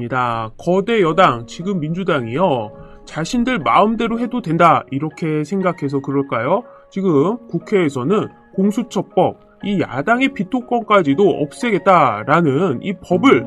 거대 여당, 지금 민주당이요. 자신들 마음대로 해도 된다 이렇게 생각해서 그럴까요? 지금 국회에서는 공수처법, 이 야당의 비토권까지도 없애겠다라는 이 법을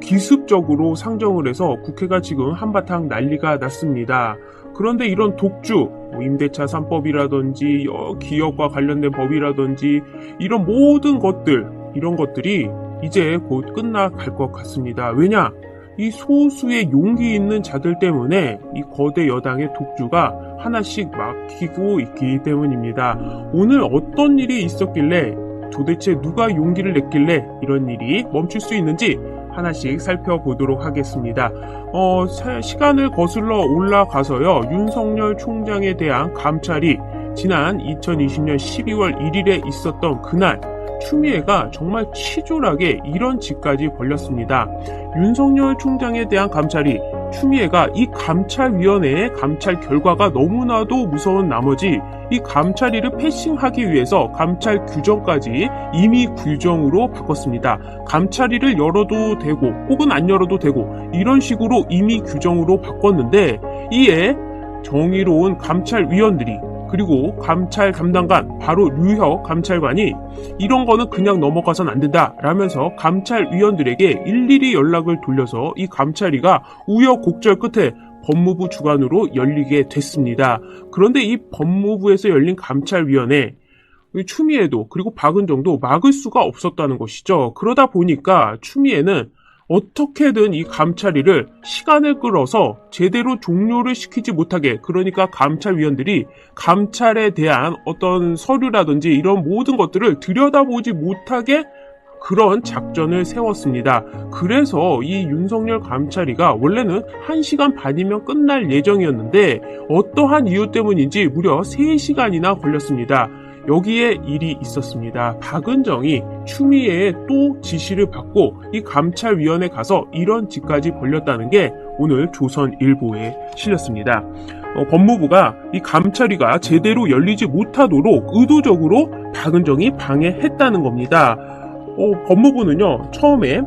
기습적으로 상정을 해서 국회가 지금 한바탕 난리가 났습니다. 그런데 이런 독주, 임대차 3법이라든지 기업과 관련된 법이라든지 이런 모든 것들, 이런 것들이 이제 곧 끝나갈 것 같습니다. 왜냐? 이 소수의 용기 있는 자들 때문에 이 거대 여당의 독주가 하나씩 막히고 있기 때문입니다. 오늘 어떤 일이 있었길래 도대체 누가 용기를 냈길래 이런 일이 멈출 수 있는지 하나씩 살펴보도록 하겠습니다. 시간을 거슬러 올라가서요. 윤석열 총장에 대한 감찰이 지난 2020년 12월 1일에 있었던 그날 추미애가 정말 치졸하게 이런 짓까지 벌였습니다. 윤석열 총장에 대한 감찰이 추미애가 이 감찰위원회의 감찰 결과가 너무나도 무서운 나머지 이 감찰위를 패싱하기 위해서 감찰 규정까지 임의 규정으로 바꿨습니다. 감찰위를 열어도 되고 혹은 안 열어도 되고 이런 식으로 임의 규정으로 바꿨는데 이에 정의로운 감찰위원들이 그리고 감찰 담당관 바로 류혁 감찰관이 이런 거는 그냥 넘어가선 안 된다 라면서 감찰위원들에게 일일이 연락을 돌려서 이 감찰위가 우여곡절 끝에 법무부 주관으로 열리게 됐습니다. 그런데 이 법무부에서 열린 감찰위원회 추미애도 그리고 박은정도 막을 수가 없었다는 것이죠. 그러다 보니까 추미애는 어떻게든 이 감찰위를 시간을 끌어서 제대로 종료를 시키지 못하게, 그러니까 감찰위원들이 감찰에 대한 어떤 서류라든지 이런 모든 것들을 들여다보지 못하게 그런 작전을 세웠습니다. 그래서 이 윤석열 감찰위가 원래는 1시간 반이면 끝날 예정이었는데 어떠한 이유 때문인지 무려 3시간이나 걸렸습니다. 여기에 일이 있었습니다. 박은정이 추미애의 또 지시를 받고 이 감찰위원회 가서 이런 짓까지 벌였다는 게 오늘 조선일보에 실렸습니다. 법무부가 이 감찰위가 제대로 열리지 못하도록 의도적으로 박은정이 방해했다는 겁니다. 법무부는요, 처음에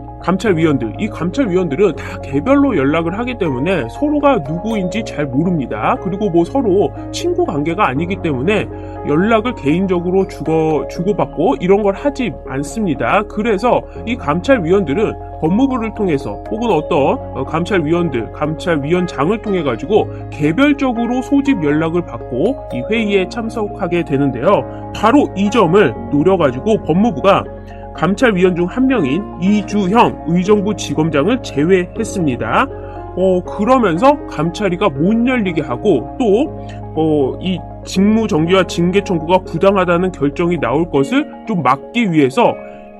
이 감찰위원들은 다 개별로 연락을 하기 때문에 서로가 누구인지 잘 모릅니다. 그리고 뭐 서로 친구 관계가 아니기 때문에 연락을 개인적으로 주고받고 이런 걸 하지 않습니다. 그래서 이 감찰위원들은 법무부를 통해서 혹은 어떤 감찰위원장을 통해 가지고 개별적으로 소집 연락을 받고 이 회의에 참석하게 되는데요. 바로 이 점을 노려가지고 법무부가 감찰위원 중 한 명인 이주형 의정부 지검장을 제외했습니다. 그러면서 감찰위가 못 열리게 하고 또 이 직무정지와 징계 청구가 부당하다는 결정이 나올 것을 좀 막기 위해서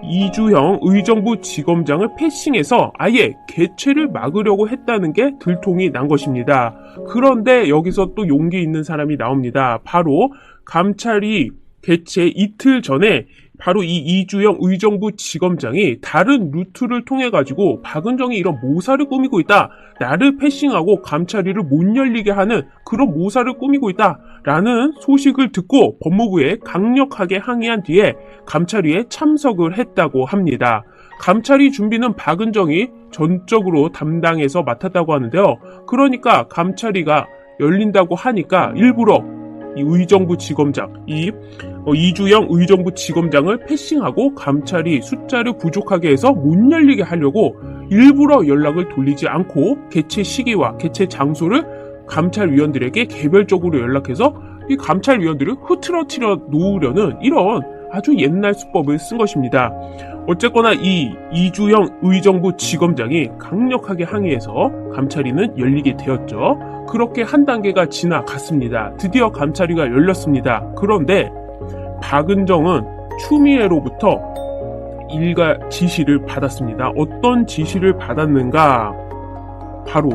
이주형 의정부 지검장을 패싱해서 아예 개최를 막으려고 했다는 게 들통이 난 것입니다. 그런데 여기서 또 용기 있는 사람이 나옵니다. 바로 감찰위 개최 이틀 전에 바로 이 이주영 의정부 지검장이 다른 루트를 통해 가지고 박은정이 이런 모사를 꾸미고 있다, 나를 패싱하고 감찰위를 못 열리게 하는 그런 모사를 꾸미고 있다 라는 소식을 듣고 법무부에 강력하게 항의한 뒤에 감찰위에 참석을 했다고 합니다. 감찰위 준비는 박은정이 전적으로 담당해서 맡았다고 하는데요. 그러니까 감찰위가 열린다고 하니까 일부러 이 의정부 지검장, 이주영 의정부 지검장을 패싱하고 감찰이 숫자를 부족하게 해서 못 열리게 하려고 일부러 연락을 돌리지 않고 개최 시기와 개최 장소를 감찰위원들에게 개별적으로 연락해서 이 감찰위원들을 흐트러뜨려 놓으려는 이런 아주 옛날 수법을 쓴 것입니다. 어쨌거나 이 이주영 의정부 지검장이 강력하게 항의해서 감찰위는 열리게 되었죠. 그렇게 한 단계가 지나갔습니다. 드디어 감찰위가 열렸습니다. 그런데 박은정은 추미애로부터 일가 지시를 받았습니다. 어떤 지시를 받았는가? 바로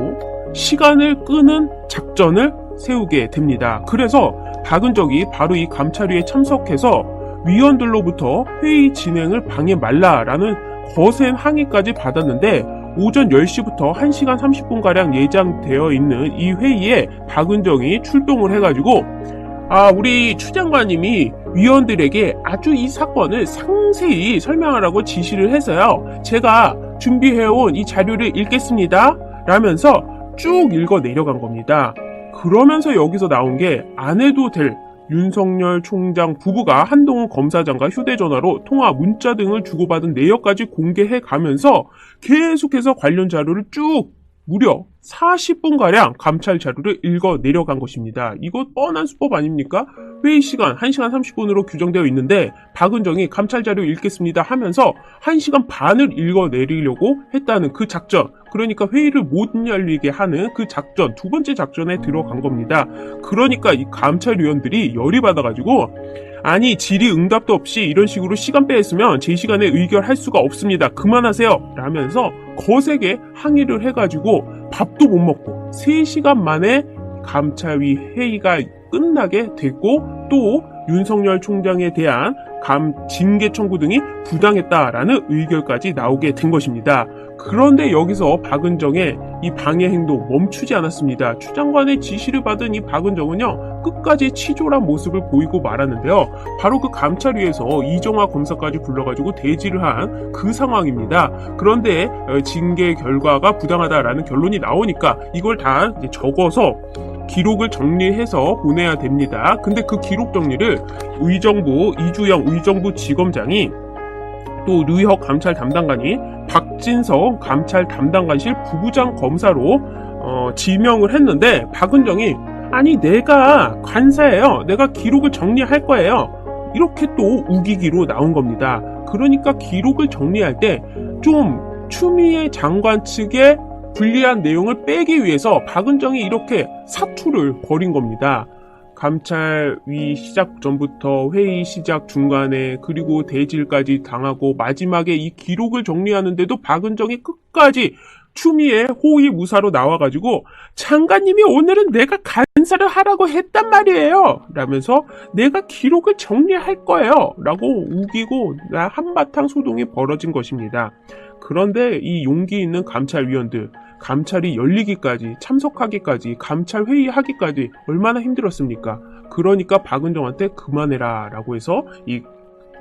시간을 끄는 작전을 세우게 됩니다. 그래서 박은정이 바로 이 감찰위에 참석해서 위원들로부터 회의 진행을 방해 말라라는 거센 항의까지 받았는데 오전 10시부터 1시간 30분가량 예정되어 있는 이 회의에 박은정이 출동을 해가지고 우리 추 장관님이 위원들에게 아주 이 사건을 상세히 설명하라고 지시를 해서요. 제가 준비해온 이 자료를 읽겠습니다. 라면서 쭉 읽어 내려간 겁니다. 그러면서 여기서 나온 게 안 해도 될 윤석열 총장 부부가 한동훈 검사장과 휴대전화로 통화 문자 등을 주고받은 내역까지 공개해 가면서 계속해서 관련 자료를 쭉 무려 40분가량 감찰 자료를 읽어 내려간 것입니다. 이거 뻔한 수법 아닙니까? 회의 시간 1시간 30분으로 규정되어 있는데 박은정이 감찰 자료 읽겠습니다 하면서 1시간 반을 읽어 내리려고 했다는 그 작전, 그러니까 회의를 못 열리게 하는 그 작전, 두 번째 작전에 들어간 겁니다. 그러니까 이 감찰위원들이 열이 받아가지고 아니 질의응답도 없이 이런 식으로 시간 빼앗으면 제 시간에 의결할 수가 없습니다. 그만하세요. 라면서 거세게 항의를 해가지고 밥도 못 먹고 3시간 만에 감찰위 회의가 끝나게 됐고 또 윤석열 총장에 대한 징계 청구 등이 부당했다라는 의결까지 나오게 된 것입니다. 그런데 여기서 박은정의 이 방해 행동 멈추지 않았습니다. 추 장관의 지시를 받은 이 박은정은요 끝까지 치졸한 모습을 보이고 말았는데요. 바로 그 감찰위에서 이정화 검사까지 불러가지고 대지를 한 그 상황입니다. 그런데 징계 결과가 부당하다라는 결론이 나오니까 이걸 다 이제 적어서 기록을 정리해서 보내야 됩니다. 근데 그 기록 정리를 의정부 이주영 의정부 지검장이 또 류혁 감찰 담당관이 박진성 감찰 담당관실 부부장 검사로 지명을 했는데 박은정이 아니 내가 관사예요. 내가 기록을 정리할 거예요. 이렇게 또 우기기로 나온 겁니다. 그러니까 기록을 정리할 때 좀 추미애 장관 측에 불리한 내용을 빼기 위해서 박은정이 이렇게 사투를 벌인 겁니다. 감찰위 시작 전부터 회의 시작 중간에 그리고 대질까지 당하고 마지막에 이 기록을 정리하는데도 박은정이 끝까지 추미애 호의 무사로 나와가지고 장관님이 오늘은 내가 간사를 하라고 했단 말이에요 라면서 내가 기록을 정리할 거예요 라고 우기고 한바탕 소동이 벌어진 것입니다. 그런데 이 용기 있는 감찰위원들 감찰이 열리기까지 참석하기까지 감찰 회의하기까지 얼마나 힘들었습니까? 그러니까 박은정한테 그만해라 라고 해서 이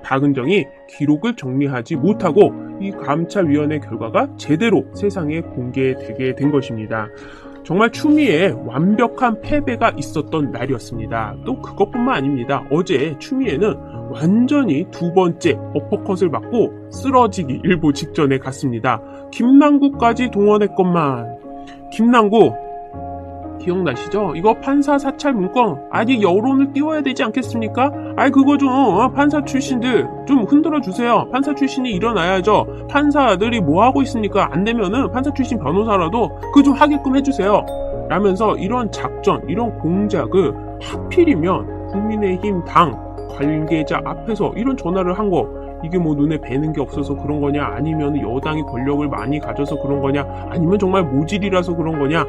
박은정이 기록을 정리하지 못하고 이 감찰위원회 결과가 제대로 세상에 공개되게 된 것입니다. 정말 추미애의 완벽한 패배가 있었던 날이었습니다. 또 그것뿐만 아닙니다. 어제 추미애는 완전히 두 번째 어퍼컷을 맞고 쓰러지기 일보 직전에 갔습니다. 김남국까지 동원했건만. 김남국 기억나시죠? 이거 판사 사찰 문건 아직 여론을 띄워야 되지 않겠습니까? 아이 그거 좀 판사 출신들 좀 흔들어 주세요. 판사 출신이 일어나야죠. 판사들이 뭐 하고 있습니까? 안 되면은 판사 출신 변호사라도 그거 좀 하게끔 해주세요. 라면서 이런 작전, 이런 공작을 하필이면 국민의힘 당 관계자 앞에서 이런 전화를 한 거 이게 뭐 눈에 뵈는 게 없어서 그런 거냐 아니면 여당이 권력을 많이 가져서 그런 거냐 아니면 정말 모질이라서 그런 거냐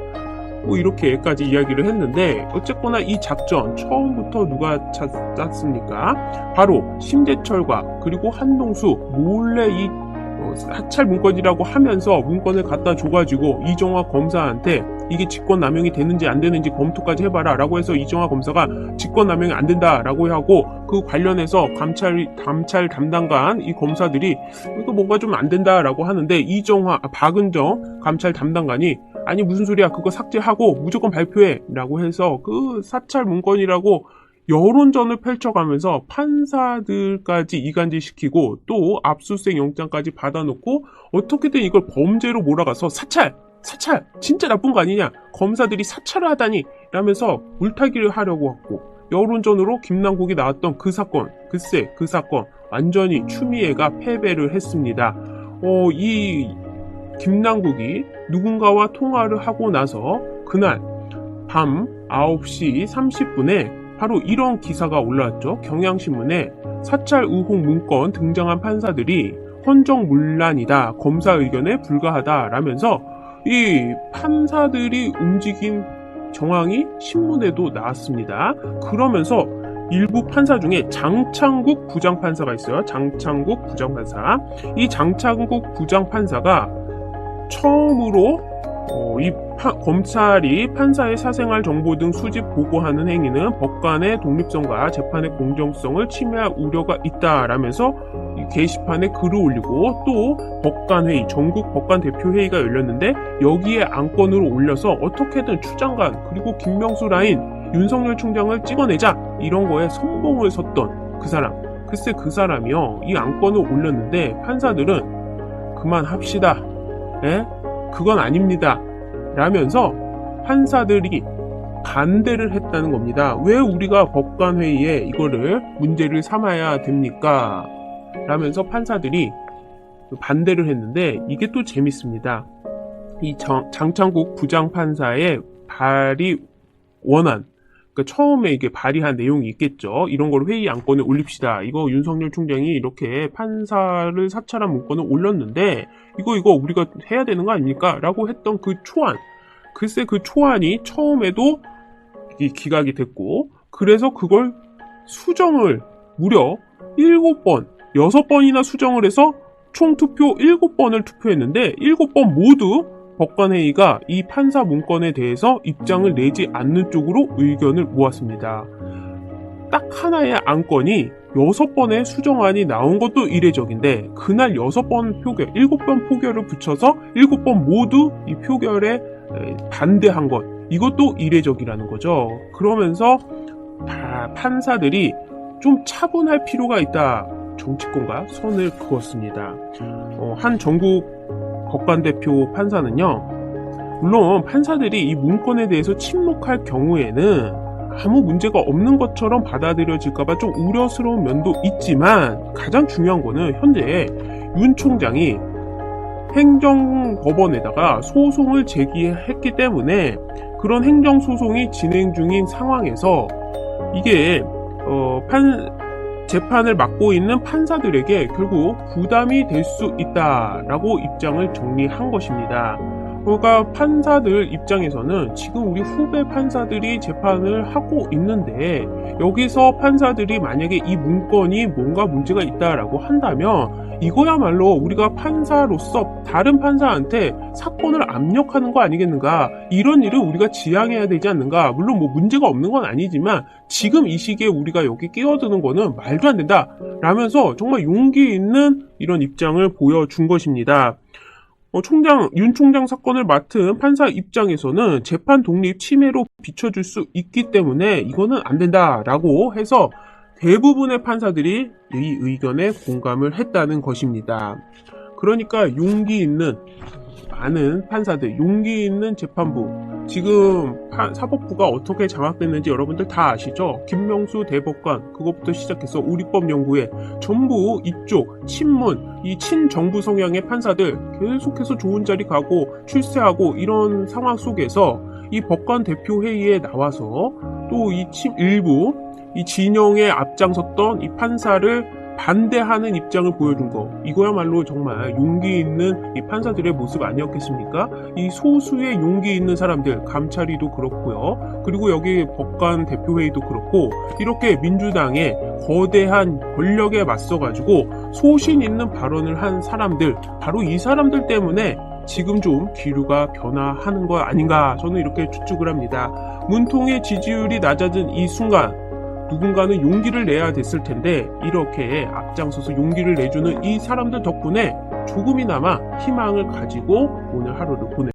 뭐 이렇게까지 이야기를 했는데 어쨌거나 이 작전 처음부터 누가 짰습니까? 바로 심재철과 그리고 한동수 몰래 이 사찰 문건이라고 하면서 문건을 갖다 줘가지고 이정화 검사한테 이게 직권남용이 되는지 안 되는지 검토까지 해봐라 라고 해서 이정화 검사가 직권남용이 안 된다 라고 하고 그 관련해서 감찰 담당관 이 검사들이 이거 뭔가 좀 안 된다 라고 하는데 박은정 감찰 담당관이 아니 무슨 소리야 그거 삭제하고 무조건 발표해 라고 해서 그 사찰 문건이라고 여론전을 펼쳐가면서 판사들까지 이간질시키고 또 압수수색 영장까지 받아놓고 어떻게든 이걸 범죄로 몰아가서 사찰 진짜 나쁜 거 아니냐 검사들이 사찰을 하다니 라면서 물타기를 하려고 했고 여론전으로 김남국이 나왔던 그 사건 글쎄 그 사건 완전히 추미애가 패배를 했습니다. 이 김남국이 누군가와 통화를 하고 나서 그날 밤 9시 30분에 바로 이런 기사가 올라왔죠. 경향신문에 사찰 의혹 문건 등장한 판사들이 헌정문란이다. 검사 의견에 불과하다. 라면서 이 판사들이 움직인 정황이 신문에도 나왔습니다. 그러면서 일부 판사 중에 장창국 부장판사가 있어요. 장창국 부장판사. 이 장창국 부장판사가 처음으로 이 검찰이 판사의 사생활 정보 등 수집 보고하는 행위는 법관의 독립성과 재판의 공정성을 침해할 우려가 있다라면서 이 게시판에 글을 올리고 또 법관회의, 전국 법관 대표회의가 열렸는데 여기에 안건으로 올려서 어떻게든 추 장관 그리고 김명수 라인 윤석열 총장을 찍어내자 이런 거에 선봉을 섰던 그 사람. 글쎄 그 사람이요. 이 안건을 올렸는데 판사들은 그만합시다. 예? 그건 아닙니다. 라면서 판사들이 반대를 했다는 겁니다. 왜 우리가 법관회의에 이거를 문제를 삼아야 됩니까? 라면서 판사들이 반대를 했는데 이게 또 재밌습니다. 이 장창국 부장판사의 발의 원안, 그러니까 처음에 이게 발의한 내용이 있겠죠. 이런 걸 회의 안건에 올립시다. 이거 윤석열 총장이 이렇게 판사를 사찰한 문건을 올렸는데 이거 우리가 해야 되는 거 아닙니까? 라고 했던 그 초안. 글쎄 그 초안이 처음에도 기각이 됐고 그래서 그걸 수정을 무려 7번, 6번이나 수정을 해서 총 투표 7번을 투표했는데 7번 모두 법관회의가 이 판사 문건에 대해서 입장을 내지 않는 쪽으로 의견을 모았습니다. 딱 하나의 안건이 6번의 수정안이 나온 것도 이례적인데 그날 6번 표결, 7번 표결을 붙여서 7번 모두 이 표결에 반대한 것, 이것도 이례적이라는 거죠. 그러면서 판사들이 좀 차분할 필요가 있다. 정치권과 선을 그었습니다. 한 전국 법관대표 판사는요, 물론 판사들이 이 문건에 대해서 침묵할 경우에는 아무 문제가 없는 것처럼 받아들여질까봐 좀 우려스러운 면도 있지만 가장 중요한 거는 현재 윤 총장이 행정법원에다가 소송을 제기했기 때문에 그런 행정소송이 진행 중인 상황에서 이게 재판을 맡고 있는 판사들에게 결국 부담이 될 수 있다라고 입장을 정리한 것입니다. 그러니까 판사들 입장에서는 지금 우리 후배 판사들이 재판을 하고 있는데 여기서 판사들이 만약에 이 문건이 뭔가 문제가 있다라고 한다면 이거야말로 우리가 판사로서 다른 판사한테 사건을 압력하는 거 아니겠는가, 이런 일을 우리가 지양해야 되지 않는가. 물론 뭐 문제가 없는 건 아니지만 지금 이 시기에 우리가 여기 끼어드는 거는 말도 안 된다 라면서 정말 용기 있는 이런 입장을 보여준 것입니다. 윤 총장 사건을 맡은 판사 입장에서는 재판 독립 침해로 비춰줄 수 있기 때문에 이거는 안 된다라고 해서 대부분의 판사들이 이 의견에 공감을 했다는 것입니다. 그러니까 용기 있는 많은 판사들, 용기 있는 재판부, 지금 사법부가 어떻게 장악됐는지 여러분들 다 아시죠? 김명수 대법관, 그것부터 시작해서 우리법연구회, 전부 이쪽 친문, 이 친정부 성향의 판사들 계속해서 좋은 자리 가고 출세하고 이런 상황 속에서 이 법관 대표회의에 나와서 또 일부 이 진영에 앞장섰던 이 판사를 반대하는 입장을 보여준 거, 이거야말로 정말 용기 있는 이 판사들의 모습 아니었겠습니까? 이 소수의 용기 있는 사람들, 감찰위도 그렇고요, 그리고 여기 법관 대표회의도 그렇고, 이렇게 민주당의 거대한 권력에 맞서가지고 소신 있는 발언을 한 사람들, 바로 이 사람들 때문에 지금 좀 기류가 변화하는 거 아닌가, 저는 이렇게 추측을 합니다. 문통의 지지율이 낮아진 이 순간 누군가는 용기를 내야 됐을 텐데 이렇게 앞장서서 용기를 내주는 이 사람들 덕분에 조금이나마 희망을 가지고 오늘 하루를 보내